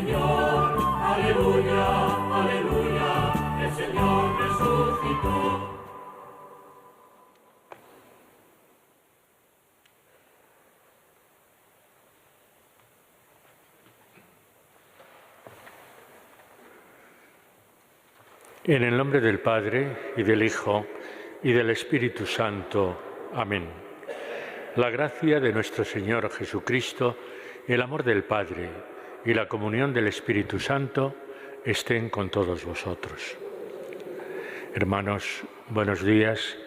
Señor, aleluya, aleluya, el Señor resucitó. En el nombre del Padre, y del Hijo, y del Espíritu Santo. Amén. La gracia de nuestro Señor Jesucristo, el amor del Padre y la comunión del Espíritu Santo estén con todos vosotros. Hermanos, buenos días.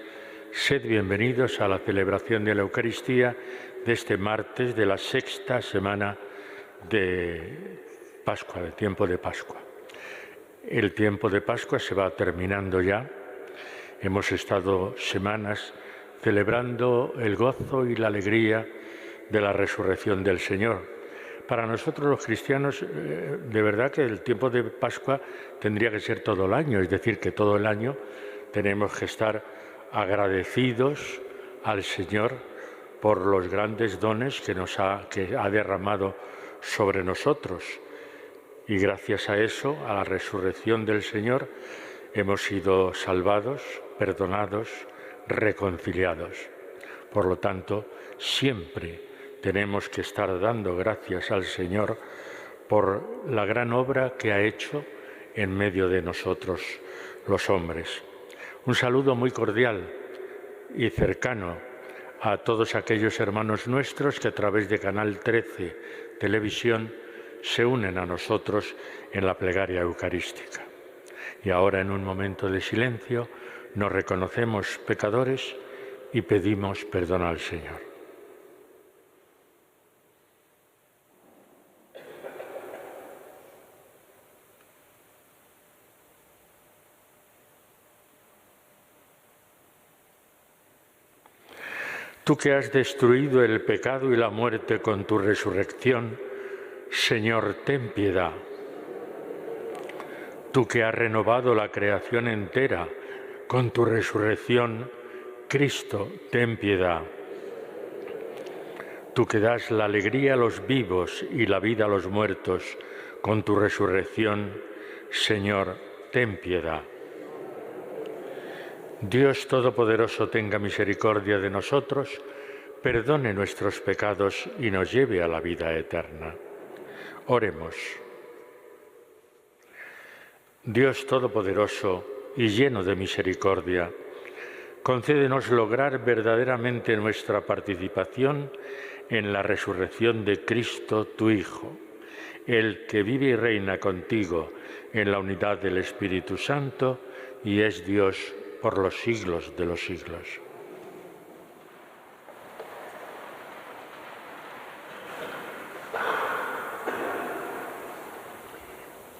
Sed bienvenidos a la celebración de la Eucaristía de este martes de la sexta semana de Pascua, del tiempo de Pascua. El tiempo de Pascua se va terminando ya. Hemos estado semanas celebrando el gozo y la alegría de la resurrección del Señor. Para nosotros los cristianos, de verdad que el tiempo de Pascua tendría que ser todo el año, es decir, que todo el año tenemos que estar agradecidos al Señor por los grandes dones que ha derramado sobre nosotros. Y gracias a eso, a la resurrección del Señor, hemos sido salvados, perdonados, reconciliados. Por lo tanto, siempre tenemos que estar dando gracias al Señor por la gran obra que ha hecho en medio de nosotros, los hombres. Un saludo muy cordial y cercano a todos aquellos hermanos nuestros que a través de Canal 13 Televisión se unen a nosotros en la plegaria eucarística. Y ahora, en un momento de silencio, nos reconocemos pecadores y pedimos perdón al Señor. Tú que has destruido el pecado y la muerte con tu resurrección, Señor, ten piedad. Tú que has renovado la creación entera con tu resurrección, Cristo, ten piedad. Tú que das la alegría a los vivos y la vida a los muertos con tu resurrección, Señor, ten piedad. Dios Todopoderoso tenga misericordia de nosotros, perdone nuestros pecados y nos lleve a la vida eterna. Oremos. Dios Todopoderoso y lleno de misericordia, concédenos lograr verdaderamente nuestra participación en la resurrección de Cristo, tu Hijo, el que vive y reina contigo en la unidad del Espíritu Santo y es Dios por los siglos de los siglos.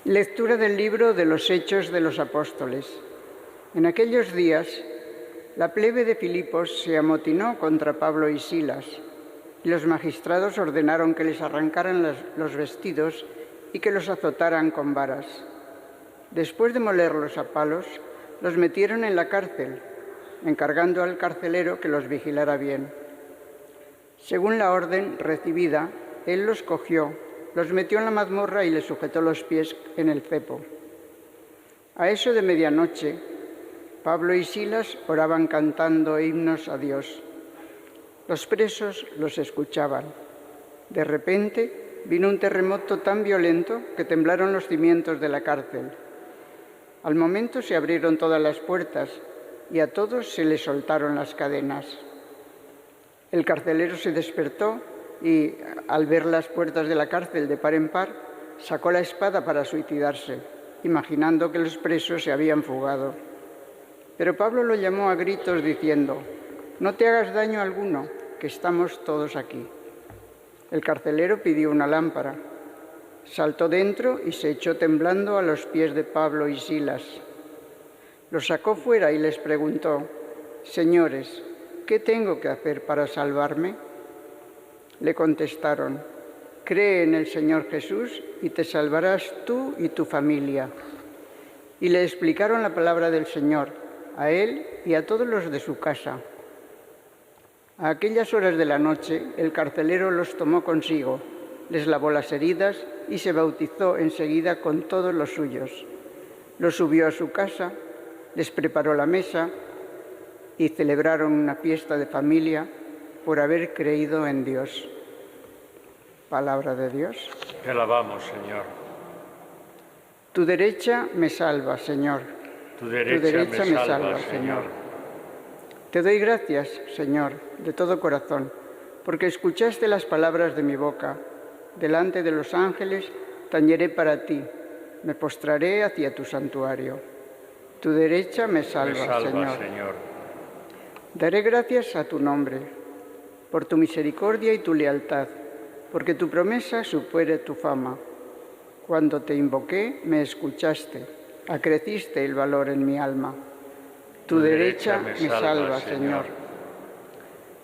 Lectura del libro de los Hechos de los Apóstoles. En aquellos días, la plebe de Filipos se amotinó contra Pablo y Silas, y los magistrados ordenaron que les arrancaran los vestidos y que los azotaran con varas. Después de molerlos a palos, los metieron en la cárcel, encargando al carcelero que los vigilara bien. Según la orden recibida, él los cogió, los metió en la mazmorra y les sujetó los pies en el cepo. A eso de medianoche, Pablo y Silas oraban cantando himnos a Dios. Los presos los escuchaban. De repente vino un terremoto tan violento que temblaron los cimientos de la cárcel. Al momento se abrieron todas las puertas y a todos se les soltaron las cadenas. El carcelero se despertó y, al ver las puertas de la cárcel de par en par, sacó la espada para suicidarse, imaginando que los presos se habían fugado. Pero Pablo lo llamó a gritos diciendo: «No te hagas daño alguno, que estamos todos aquí». El carcelero pidió una lámpara, saltó dentro y se echó temblando a los pies de Pablo y Silas. Los sacó fuera y les preguntó: «Señores, ¿qué tengo que hacer para salvarme?». Le contestaron: «Cree en el Señor Jesús y te salvarás tú y tu familia». Y le explicaron la palabra del Señor, a él y a todos los de su casa. A aquellas horas de la noche, el carcelero los tomó consigo, les lavó las heridas y se bautizó enseguida con todos los suyos. Los subió a su casa, les preparó la mesa y celebraron una fiesta de familia por haber creído en Dios. Palabra de Dios. Te alabamos, Señor. Tu derecha me salva, Señor. Tu derecha me salva, Señor. Te doy gracias, Señor, de todo corazón, porque escuchaste las palabras de mi boca. Delante de los ángeles tañeré para ti, me postraré hacia tu santuario. Tu derecha me salva, Señor. Daré gracias a tu nombre, por tu misericordia y tu lealtad, porque tu promesa supere tu fama. Cuando te invoqué, me escuchaste, acreciste el valor en mi alma. Tu derecha me salva, Señor.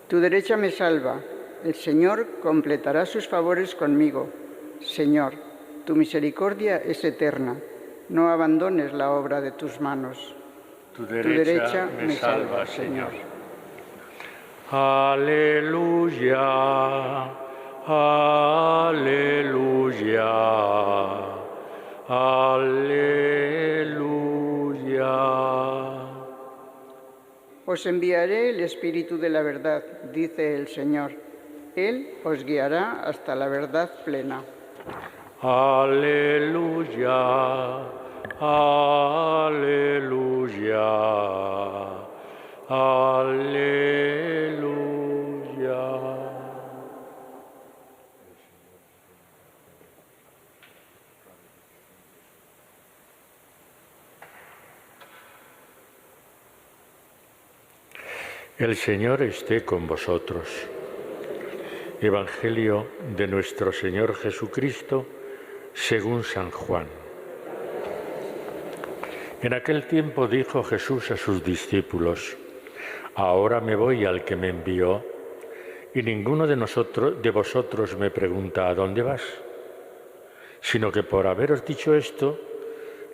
Tu derecha me salva. El Señor completará sus favores conmigo. Señor, tu misericordia es eterna. No abandones la obra de tus manos. Tu derecha me salva, Señor. Aleluya, aleluya, aleluya. Os enviaré el Espíritu de la verdad, dice el Señor. Él os guiará hasta la verdad plena. Aleluya, aleluya, aleluya. El Señor esté con vosotros. Evangelio de nuestro Señor Jesucristo según San Juan. En aquel tiempo dijo Jesús a sus discípulos: Ahora me voy al que me envió, y ninguno de vosotros me pregunta ¿a dónde vas? Sino que por haberos dicho esto,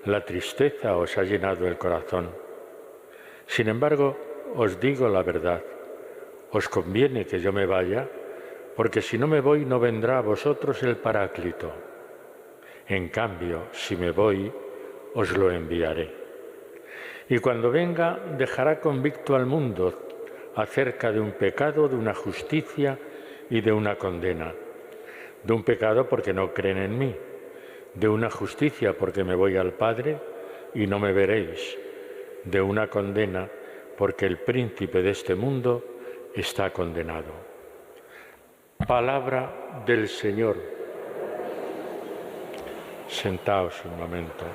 la tristeza os ha llenado el corazón. Sin embargo, os digo la verdad, os conviene que yo me vaya, porque si no me voy no vendrá a vosotros el Paráclito. En cambio, si me voy, os lo enviaré. Y cuando venga, dejará convicto al mundo acerca de un pecado, de una justicia y de una condena. De un pecado porque no creen en mí, de una justicia porque me voy al Padre y no me veréis, de una condena porque el príncipe de este mundo está condenado. Palabra del Señor. Sentaos un momento.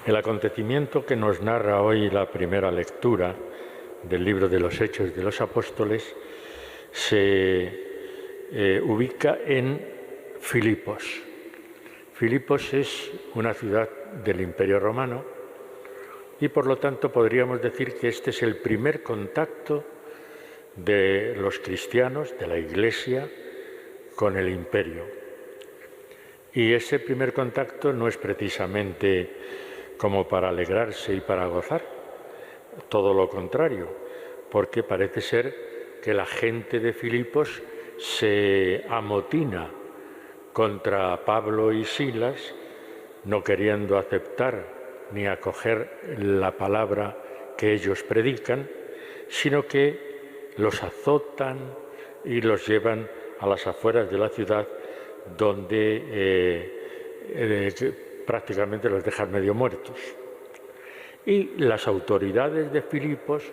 El acontecimiento que nos narra hoy la primera lectura del libro de los Hechos de los Apóstoles se ubica en Filipos. Filipos es una ciudad del Imperio Romano y por lo tanto podríamos decir que este es el primer contacto de los cristianos, de la Iglesia, con el imperio. Y ese primer contacto no es precisamente como para alegrarse y para gozar, todo lo contrario, porque parece ser que la gente de Filipos se amotina contra Pablo y Silas, no queriendo aceptar ni acoger la palabra que ellos predican, sino que los azotan y los llevan a las afueras de la ciudad, donde prácticamente los dejan medio muertos. Y las autoridades de Filipos,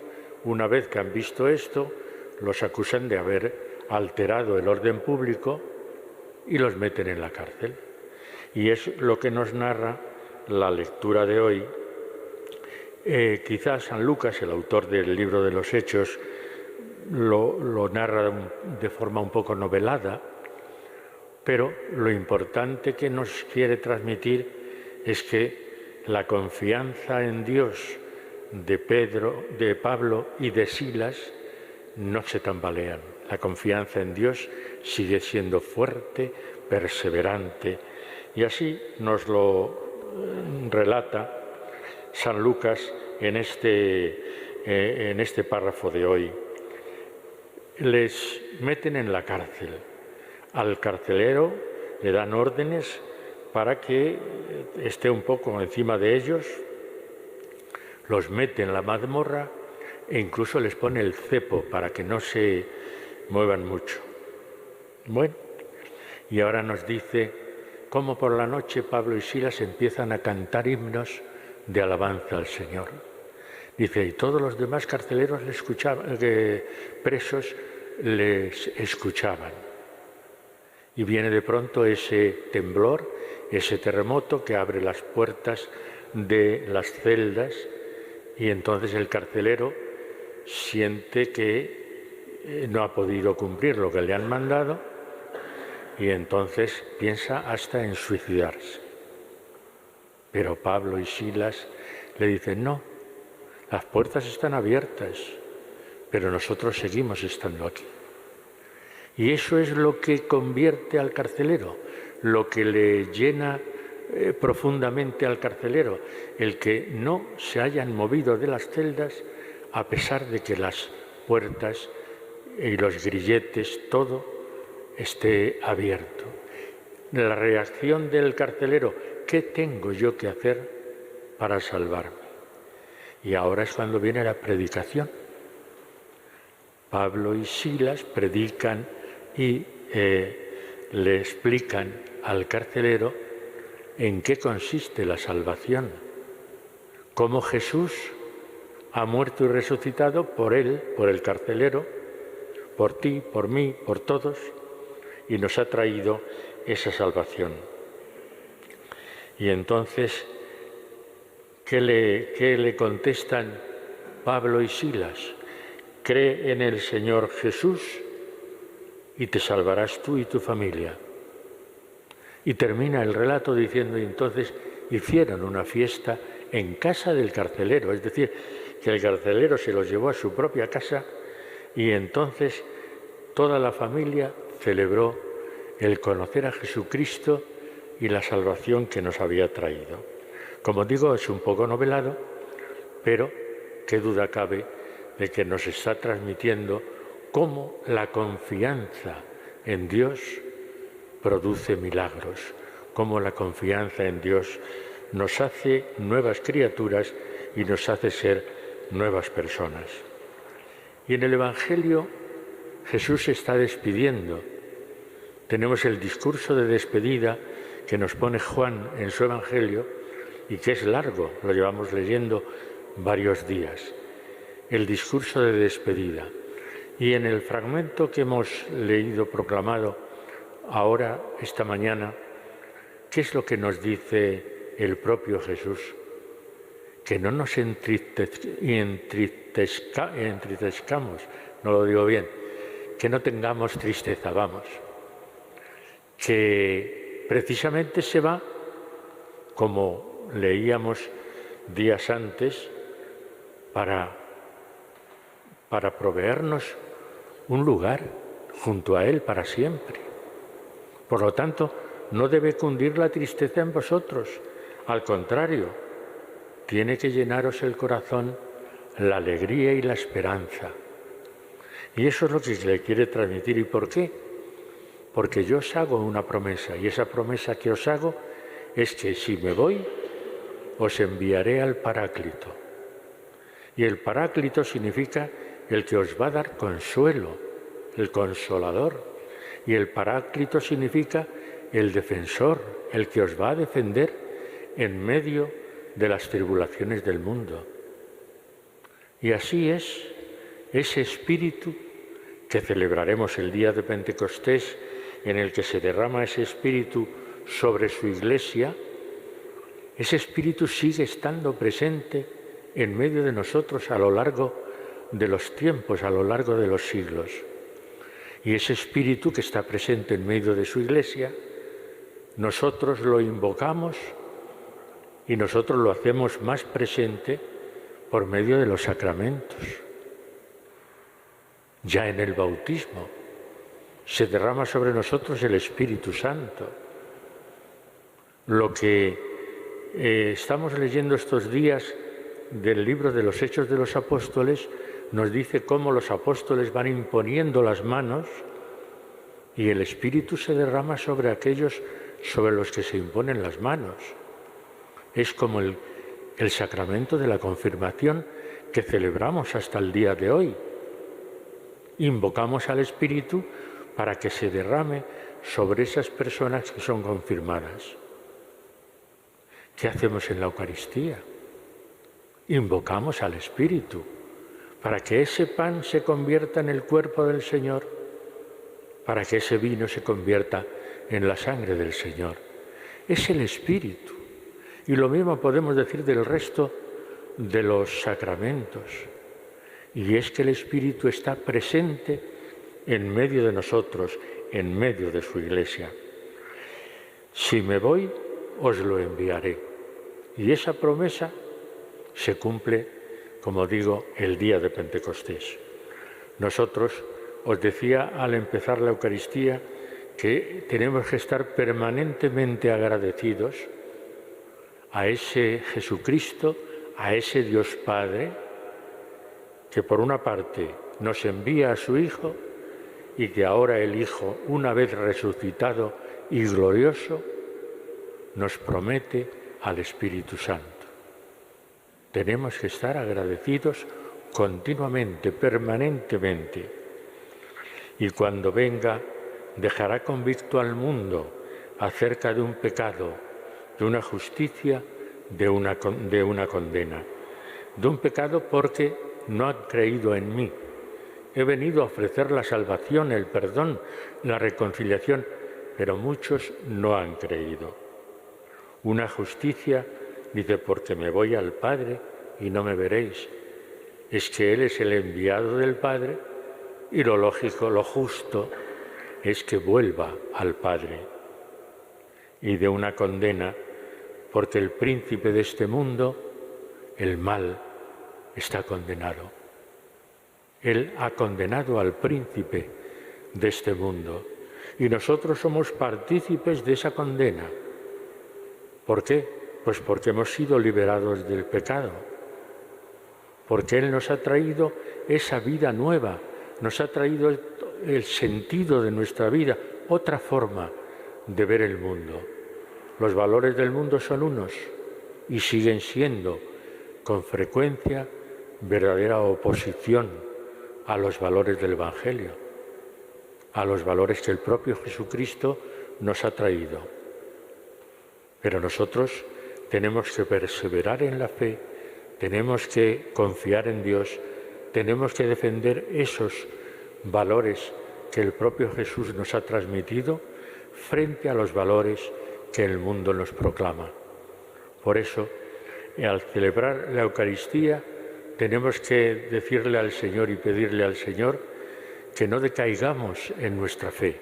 una vez que han visto esto, los acusan de haber alterado el orden público y los meten en la cárcel. Y es lo que nos narra la lectura de hoy. Quizás San Lucas, el autor del libro de los Hechos, lo narra de forma un poco novelada, pero lo importante que nos quiere transmitir es que la confianza en Dios de Pablo y de Silas no se tambalean. La confianza en Dios sigue siendo fuerte, perseverante, y así nos lo relata San Lucas en este párrafo de hoy. Les meten en la cárcel. Al carcelero le dan órdenes para que esté un poco encima de ellos, los mete en la mazmorra e incluso les pone el cepo para que no se muevan mucho. Bueno, y ahora nos dice cómo por la noche Pablo y Silas empiezan a cantar himnos de alabanza al Señor. Dice, y todos los demás carceleros presos les escuchaban. Y viene de pronto ese temblor, ese terremoto que abre las puertas de las celdas y entonces el carcelero siente que no ha podido cumplir lo que le han mandado y entonces piensa hasta en suicidarse. Pero Pablo y Silas le dicen, no, las puertas están abiertas, pero nosotros seguimos estando aquí. Y eso es lo que convierte al carcelero, lo que le llena profundamente al carcelero, el que no se hayan movido de las celdas a pesar de que las puertas y los grilletes, todo esté abierto. La reacción del carcelero, ¿qué tengo yo que hacer para salvarme? Y ahora es cuando viene la predicación. Pablo y Silas predican y le explican al carcelero en qué consiste la salvación, cómo Jesús ha muerto y resucitado por él, por el carcelero, por ti, por mí, por todos, y nos ha traído esa salvación. Y entonces, ¿qué le contestan Pablo y Silas? Cree en el Señor Jesús y te salvarás tú y tu familia. Y termina el relato diciendo, y entonces hicieron una fiesta en casa del carcelero, es decir, que el carcelero se los llevó a su propia casa y entonces toda la familia celebró el conocer a Jesucristo y la salvación que nos había traído. Como digo, es un poco novelado, pero qué duda cabe de que nos está transmitiendo cómo la confianza en Dios produce milagros, cómo la confianza en Dios nos hace nuevas criaturas y nos hace ser nuevas personas. Y en el Evangelio Jesús se está despidiendo. Tenemos el discurso de despedida que nos pone Juan en su Evangelio y que es largo, lo llevamos leyendo varios días. El discurso de despedida. Y en el fragmento que hemos leído, proclamado ahora, esta mañana, ¿qué es lo que nos dice el propio Jesús? Que no nos entristezcamos, no lo digo bien, que no tengamos tristeza, vamos. Que precisamente se va, como leíamos días antes, para proveernos un lugar junto a Él para siempre. Por lo tanto, no debe cundir la tristeza en vosotros. Al contrario, tiene que llenaros el corazón la alegría y la esperanza. Y eso es lo que le quiere transmitir. ¿Y por qué? Porque yo os hago una promesa, y esa promesa que os hago es que si me voy, os enviaré al Paráclito. Y el Paráclito significa el que os va a dar consuelo, el Consolador. Y el Paráclito significa el defensor, el que os va a defender en medio de las tribulaciones del mundo. Y así es ese espíritu que celebraremos el día de Pentecostés, en el que se derrama ese espíritu sobre su Iglesia. Ese espíritu sigue estando presente en medio de nosotros a lo largo de los tiempos, a lo largo de los siglos. Y ese espíritu que está presente en medio de su Iglesia, nosotros lo invocamos y nosotros lo hacemos más presente por medio de los sacramentos. Ya en el bautismo se derrama sobre nosotros el Espíritu Santo. Lo que estamos leyendo estos días del libro de los Hechos de los Apóstoles nos dice cómo los apóstoles van imponiendo las manos y el Espíritu se derrama sobre aquellos sobre los que se imponen las manos. Es como el sacramento de la confirmación que celebramos hasta el día de hoy. Invocamos al Espíritu para que se derrame sobre esas personas que son confirmadas. ¿Qué hacemos en la Eucaristía? Invocamos al Espíritu para que ese pan se convierta en el cuerpo del Señor, para que ese vino se convierta en la sangre del Señor. Es el Espíritu. Y lo mismo podemos decir del resto de los sacramentos. Y es que el Espíritu está presente en medio de nosotros, en medio de su Iglesia. Si me voy, os lo enviaré. Y esa promesa se cumple, como digo, el día de Pentecostés. Nosotros, os decía al empezar la Eucaristía, que tenemos que estar permanentemente agradecidos a ese Jesucristo, a ese Dios Padre, que por una parte nos envía a su Hijo y que ahora el Hijo, una vez resucitado y glorioso, nos promete al Espíritu Santo. Tenemos que estar agradecidos continuamente, permanentemente. Y cuando venga, dejará convicto al mundo acerca de un pecado, de una justicia, de una condena. De un pecado porque no han creído en mí. He venido a ofrecer la salvación, el perdón, la reconciliación, pero muchos no han creído. Una justicia, dice, porque me voy al Padre y no me veréis. Es que Él es el enviado del Padre y lo lógico, lo justo, es que vuelva al Padre. Y de una condena, porque el príncipe de este mundo, el mal, está condenado. Él ha condenado al príncipe de este mundo y nosotros somos partícipes de esa condena. ¿Por qué? Pues porque hemos sido liberados del pecado, porque Él nos ha traído esa vida nueva, nos ha traído el sentido de nuestra vida, otra forma de ver el mundo. Los valores del mundo son unos y siguen siendo con frecuencia verdadera oposición a los valores del Evangelio, a los valores que el propio Jesucristo nos ha traído. Pero nosotros tenemos que perseverar en la fe, tenemos que confiar en Dios, tenemos que defender esos valores que el propio Jesús nos ha transmitido frente a los valores que el mundo nos proclama. Por eso, al celebrar la Eucaristía, tenemos que decirle al Señor y pedirle al Señor que no decaigamos en nuestra fe,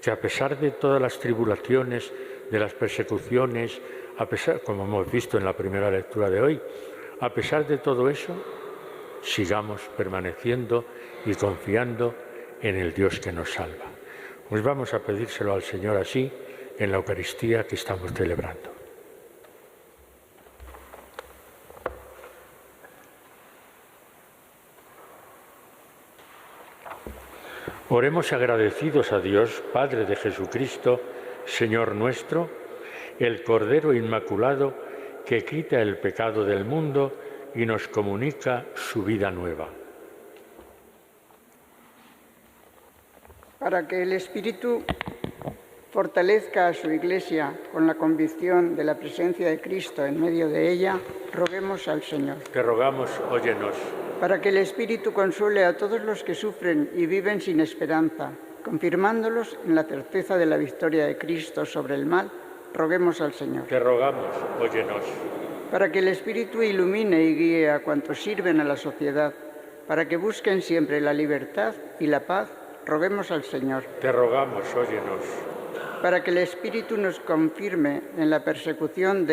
que a pesar de todas las tribulaciones, de las persecuciones, a pesar, como hemos visto en la primera lectura de hoy, a pesar de todo eso, sigamos permaneciendo y confiando en el Dios que nos salva. Pues vamos a pedírselo al Señor así en la Eucaristía que estamos celebrando. Oremos agradecidos a Dios, Padre de Jesucristo, Señor nuestro, el Cordero Inmaculado que quita el pecado del mundo y nos comunica su vida nueva. Para que el Espíritu fortalezca a su Iglesia con la convicción de la presencia de Cristo en medio de ella, roguemos al Señor. Te rogamos, óyenos. Para que el Espíritu consuele a todos los que sufren y viven sin esperanza, confirmándolos en la certeza de la victoria de Cristo sobre el mal, roguemos al Señor. Te rogamos, óyenos. Para que el Espíritu ilumine y guíe a cuantos sirven a la sociedad, para que busquen siempre la libertad y la paz, roguemos al Señor. Te rogamos, óyenos. Para que el Espíritu nos confirme en la persuasión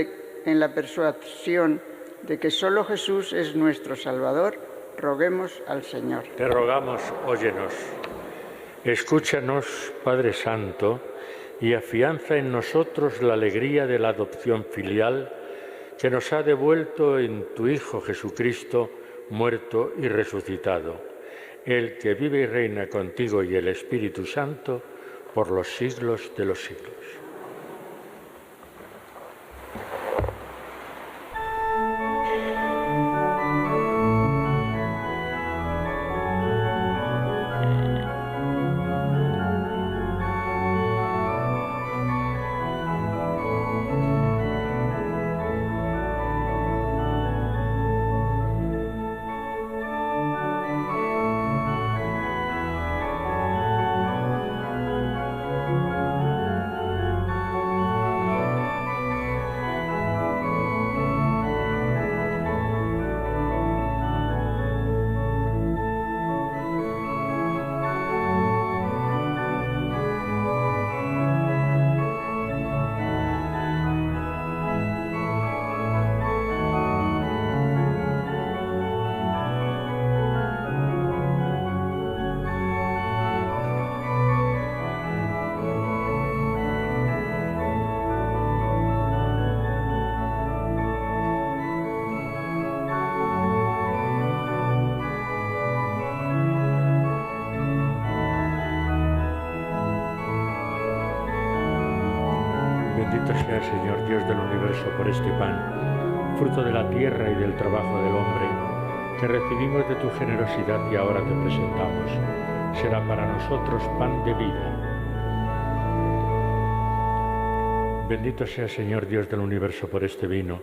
de que solo Jesús es nuestro Salvador, roguemos al Señor. Te rogamos, óyenos. Escúchanos, Padre Santo, y afianza en nosotros la alegría de la adopción filial que nos ha devuelto en tu Hijo Jesucristo, muerto y resucitado, el que vive y reina contigo y el Espíritu Santo, por los siglos de los siglos. Bendito sea, Señor Dios del universo, por este pan, fruto de la tierra y del trabajo del hombre, que recibimos de tu generosidad y ahora te presentamos. Será para nosotros pan de vida. Bendito sea, Señor Dios del universo, por este vino,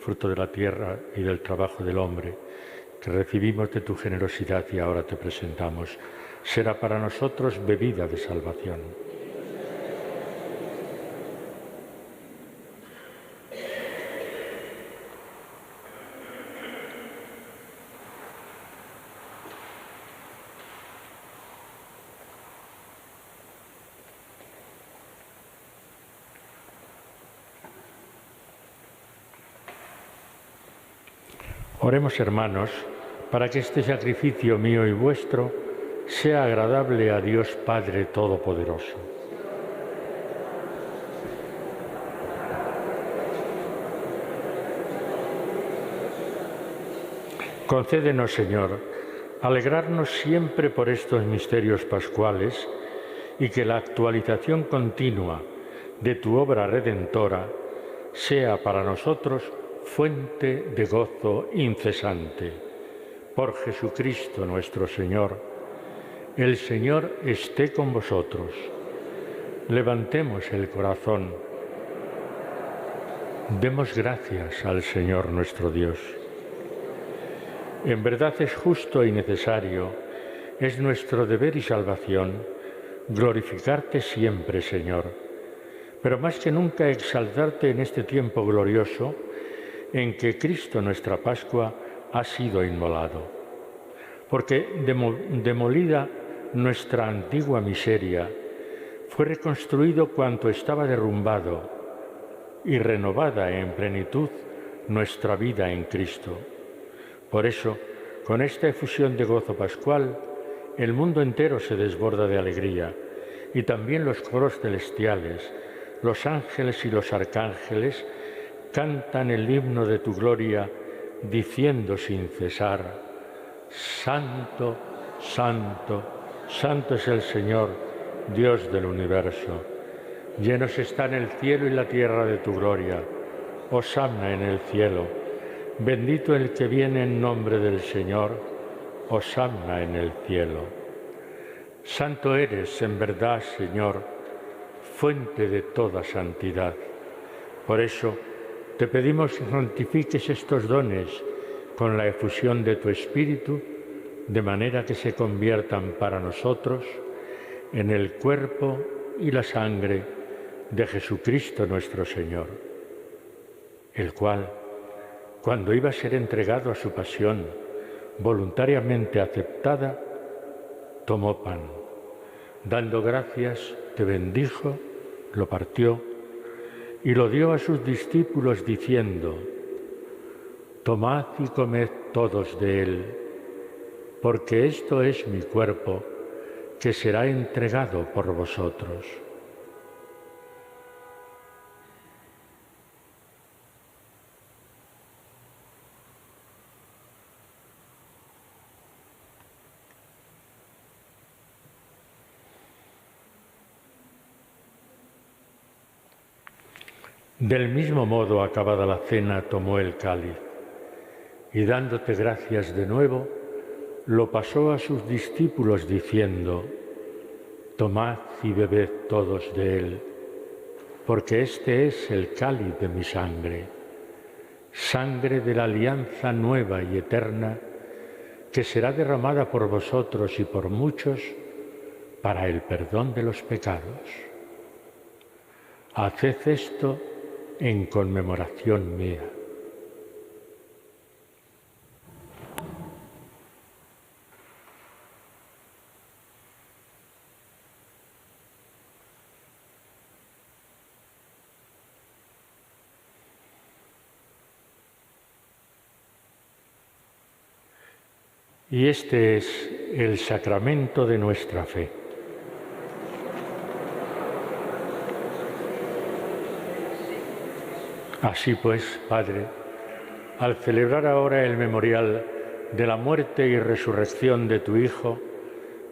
fruto de la tierra y del trabajo del hombre, que recibimos de tu generosidad y ahora te presentamos. Será para nosotros bebida de salvación. Oremos, hermanos, para que este sacrificio mío y vuestro sea agradable a Dios Padre Todopoderoso. Concédenos, Señor, alegrarnos siempre por estos misterios pascuales y que la actualización continua de tu obra redentora sea para nosotros fuente de gozo incesante. Por Jesucristo nuestro Señor. El Señor esté con vosotros. Levantemos el corazón. Demos gracias al Señor nuestro Dios. En verdad es justo y necesario, es nuestro deber y salvación, glorificarte siempre, Señor, pero más que nunca exaltarte en este tiempo glorioso en que Cristo, nuestra Pascua, ha sido inmolado. Porque demolida nuestra antigua miseria, fue reconstruido cuanto estaba derrumbado y renovada en plenitud nuestra vida en Cristo. Por eso, con esta efusión de gozo pascual, el mundo entero se desborda de alegría, y también los coros celestiales, los ángeles y los arcángeles cantan el himno de tu gloria, diciendo sin cesar: Santo, Santo, Santo es el Señor, Dios del universo. Llenos están el cielo y la tierra de tu gloria. Hosanna en el cielo. Bendito el que viene en nombre del Señor. Hosanna en el cielo. Santo eres, en verdad, Señor, fuente de toda santidad. Por eso, te pedimos que santifiques estos dones con la efusión de tu Espíritu, de manera que se conviertan para nosotros en el cuerpo y la sangre de Jesucristo nuestro Señor, el cual, cuando iba a ser entregado a su pasión, voluntariamente aceptada, tomó pan. Dando gracias, te bendijo, lo partió y lo dio a sus discípulos diciendo: Tomad y comed todos de él, porque esto es mi cuerpo, que será entregado por vosotros. Del mismo modo, acabada la cena, tomó el cáliz y dándote gracias de nuevo, lo pasó a sus discípulos diciendo: tomad y bebed todos de él, porque este es el cáliz de mi sangre, sangre de la alianza nueva y eterna, que será derramada por vosotros y por muchos para el perdón de los pecados. Haced esto en conmemoración mía. Y este es el sacramento de nuestra fe. Así pues, Padre, al celebrar ahora el memorial de la muerte y resurrección de tu Hijo,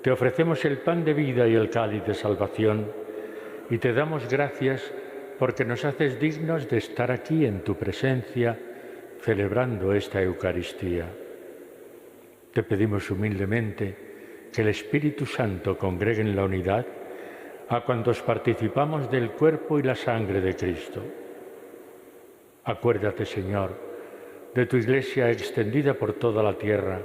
te ofrecemos el pan de vida y el cáliz de salvación, y te damos gracias porque nos haces dignos de estar aquí en tu presencia, celebrando esta Eucaristía. Te pedimos humildemente que el Espíritu Santo congregue en la unidad a cuantos participamos del cuerpo y la sangre de Cristo. Acuérdate, Señor, de tu Iglesia extendida por toda la tierra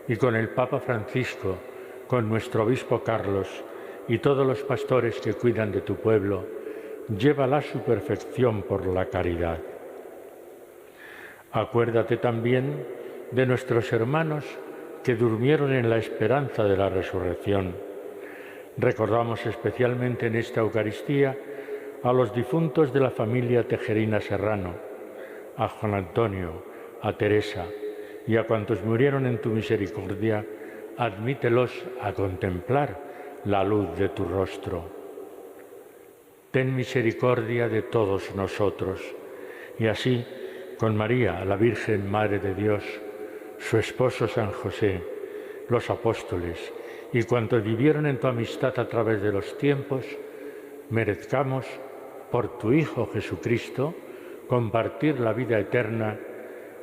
y con el Papa Francisco, con nuestro Obispo Carlos y todos los pastores que cuidan de tu pueblo, llévala a su perfección por la caridad. Acuérdate también de nuestros hermanos que durmieron en la esperanza de la resurrección. Recordamos especialmente en esta Eucaristía a los difuntos de la familia Tejerina Serrano, a Juan Antonio, a Teresa y a cuantos murieron en tu misericordia, admítelos a contemplar la luz de tu rostro. Ten misericordia de todos nosotros, y así, con María, la Virgen Madre de Dios, su esposo San José, los apóstoles y cuantos vivieron en tu amistad a través de los tiempos, merezcamos, por tu Hijo Jesucristo, compartir la vida eterna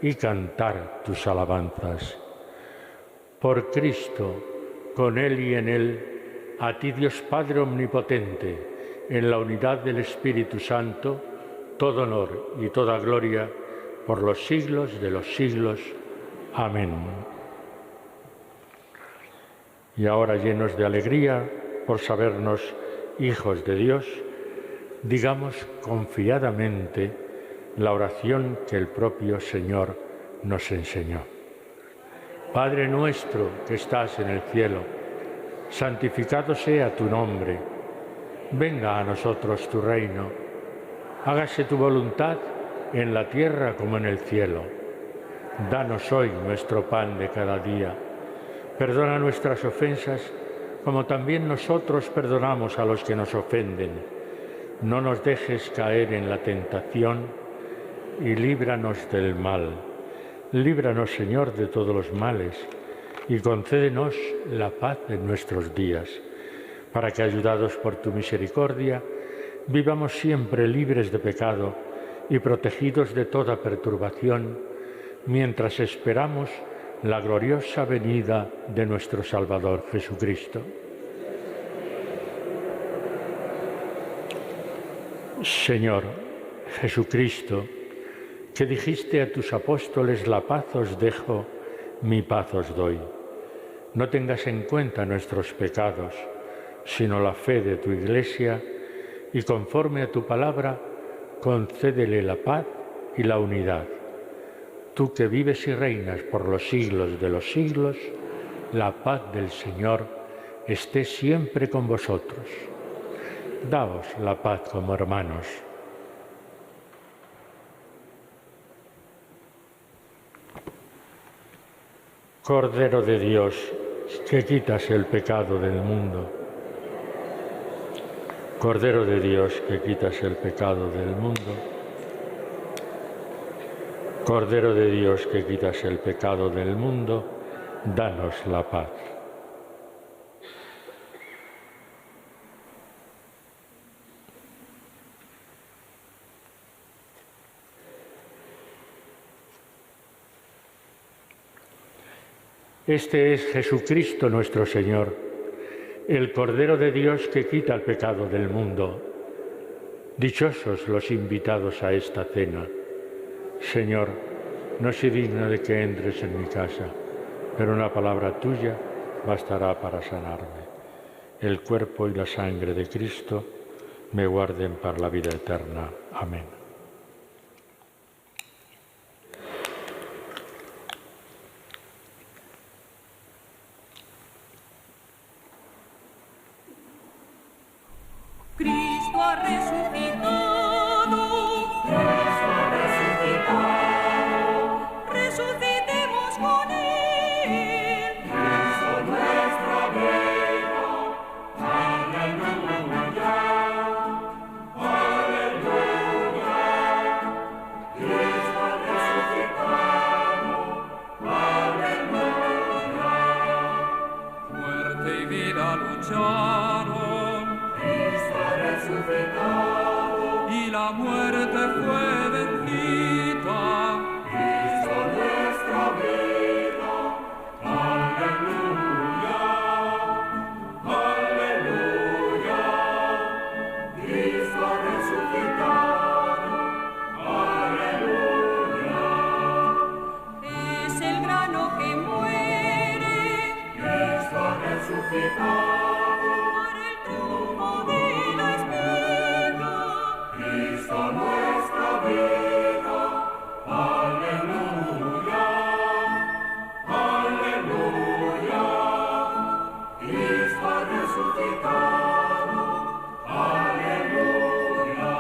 y cantar tus alabanzas. Por Cristo, con Él y en Él, a ti Dios Padre Omnipotente, en la unidad del Espíritu Santo, todo honor y toda gloria por los siglos de los siglos. Amén. Y ahora, llenos de alegría por sabernos hijos de Dios, digamos confiadamente la oración que el propio Señor nos enseñó. Padre nuestro que estás en el cielo, santificado sea tu nombre. Venga a nosotros tu reino. Hágase tu voluntad en la tierra como en el cielo. Danos hoy nuestro pan de cada día. Perdona nuestras ofensas, como también nosotros perdonamos a los que nos ofenden. No nos dejes caer en la tentación y líbranos del mal. Líbranos, Señor, de todos los males y concédenos la paz en nuestros días, para que, ayudados por tu misericordia, vivamos siempre libres de pecado y protegidos de toda perturbación, mientras esperamos la gloriosa venida de nuestro Salvador Jesucristo. Señor Jesucristo, que dijiste a tus apóstoles: la paz os dejo, mi paz os doy. No tengas en cuenta nuestros pecados, sino la fe de tu Iglesia, y conforme a tu palabra, concédele la paz y la unidad. Tú que vives y reinas por los siglos de los siglos, la paz del Señor esté siempre con vosotros. Daos la paz como hermanos. Cordero de Dios, que quitas el pecado del mundo. Cordero de Dios, que quitas el pecado del mundo. Cordero de Dios, que quitas el pecado del mundo, danos la paz. Este es Jesucristo nuestro Señor, el Cordero de Dios que quita el pecado del mundo. Dichosos los invitados a esta cena. Señor, no soy digno de que entres en mi casa, pero una palabra tuya bastará para sanarme. El cuerpo y la sangre de Cristo me guarden para la vida eterna. Amén. Cristo ha resucitado. Cristo ha resucitado. Resucitemos con Él. Cristo nuestra vida. Aleluya. Aleluya. Cristo ha resucitado. Aleluya. Muerte y vida lucharon. Cristo ha resucitado. Y la muerte fue vencida. Cristo nuestra vida. Aleluya. Aleluya. Cristo ha resucitado. Aleluya. Es el grano que muere Cristo ha resucitado. para el triunfo de la espiga. Cristo nuestra vida. Aleluya. Aleluya. Cristo ha resucitado. Aleluya.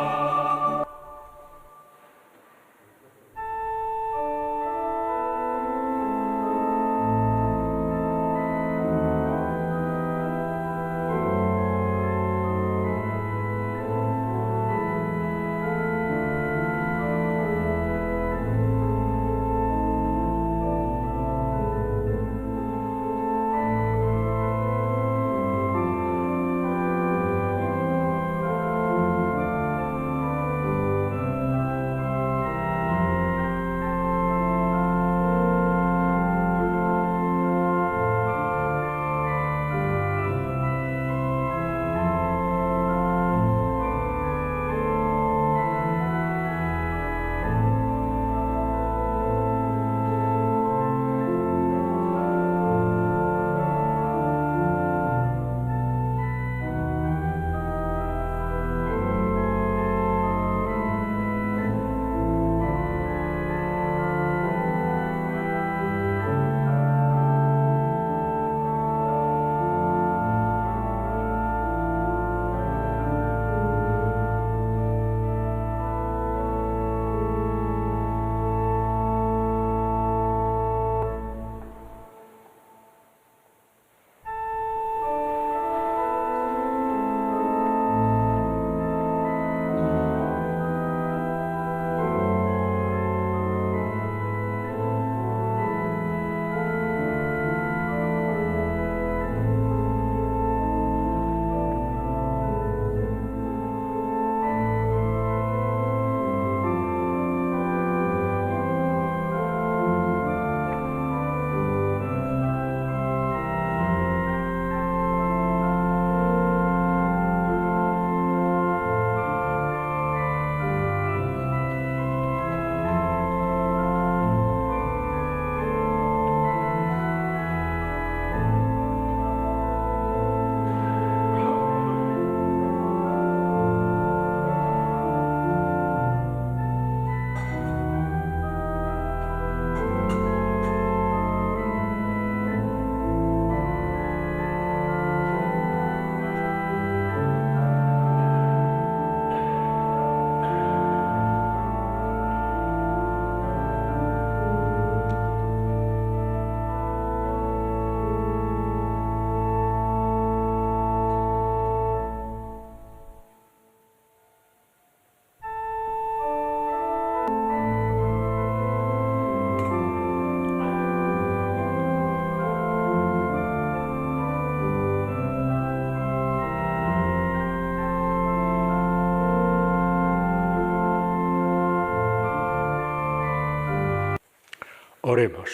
Oremos.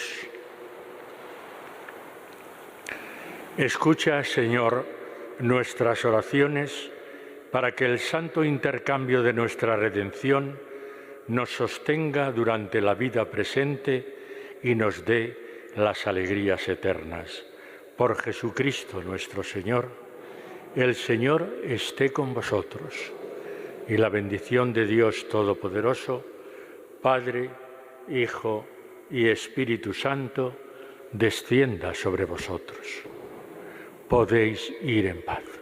Escucha, Señor, nuestras oraciones para que el santo intercambio de nuestra redención nos sostenga durante la vida presente y nos dé las alegrías eternas. Por Jesucristo nuestro Señor, el Señor esté con vosotros y la bendición de Dios Todopoderoso, Padre, Hijo y Espíritu Santo, descienda sobre vosotros. Podéis ir en paz.